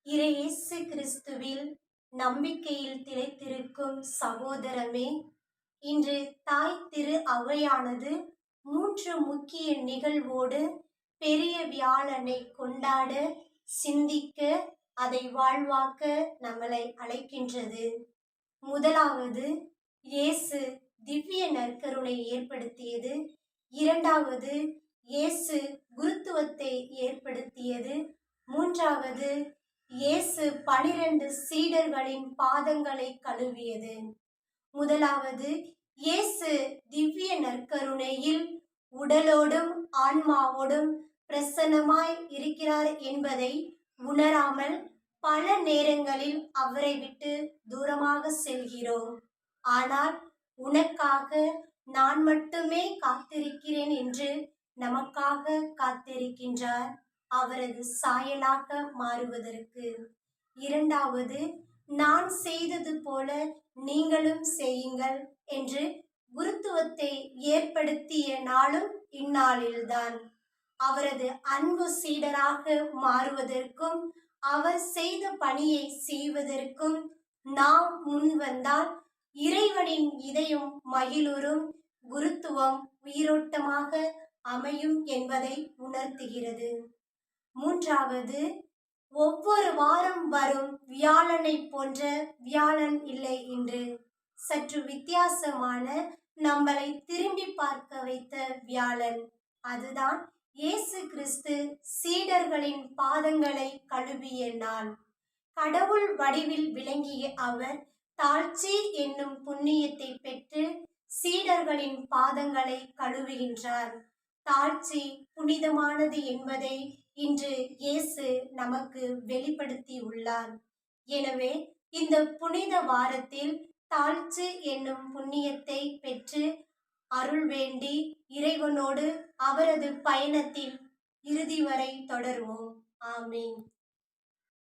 இயேசு கிறிஸ்துவில் நம்பிக்கையில் திளைத்திருக்கும் சகோதரமே, இன்று தாய் திரு அவையானது 3 முக்கிய நிகழ்வோடு பெரிய வியாழனை கொண்டாட, சிந்திக்க, அதை வாழ்வாக்க நம்மளை அழைக்கின்றது. முதலாவது, இயேசு திவ்ய நற்கருணை ஏற்படுத்தியது. இரண்டாவது, இயேசு குருத்துவத்தை ஏற்படுத்தியது. மூன்றாவது, இயேசு 12 சீடர்களின் பாதங்களை கழுவியது. முதலாவது, இயேசு திவ்ய நற்கருணையில் உடலோடும் ஆன்மாவோடும் பிரசன்னமாய் இருக்கிறார் என்பதை உணராமல் பல நேரங்களில் அவரை விட்டு தூரமாக செல்கிறோம். ஆனால் உனக்காக நான் மட்டுமே காத்திருக்கிறேன் என்று நமக்காக காத்திருக்கின்றார், அவரது சாயலாக மாறுவதற்கு. இரண்டாவது, நான் செய்தது போல நீங்களும் செய்யுங்கள் என்று குருத்துவத்தை ஏற்படுத்திய நாளும் இந்நாளில்தான். அவரது அன்பு சீடராக மாறுவதற்கும் அவர் செய்த பணியை செய்வதற்கும் நாம் முன் வந்தால் இறைவனின் இதயம் மகிழுறும், குருத்துவம் உயிரோட்டமாக அமையும் என்பதை உணர்த்துகிறது. மூன்றாவது, ஒவ்வொரு வாரம் வரும் வியாழனை போன்ற வியாழன் இல்லை இன்று. சற்று வித்தியாசமான, நம்மளை திரும்பி பார்க்க வைத்த வியாழன். அதுதான் இயேசு கிறிஸ்து சீடர்களின் பாதங்களை கழுவிய நாள். கடவுள் வடிவில் விளங்கிய அவர் தாழ்ச்சி என்னும் புண்ணியத்தை பெற்று சீடர்களின் பாதங்களை கழுவுகின்றார். தாழ்ச்சி புனிதமானது என்பதை இன்று இயேசு நமக்கு வெளிப்படுத்தியுள்ளார். எனவே இந்த புனித வாரத்தில் தாழ்ச்சி என்னும் புண்ணியத்தை பெற்று அருள் வேண்டி இறைவனோடு அவரது பயணத்தில் இறுதி வரை தொடர்வோம். ஆமீன்.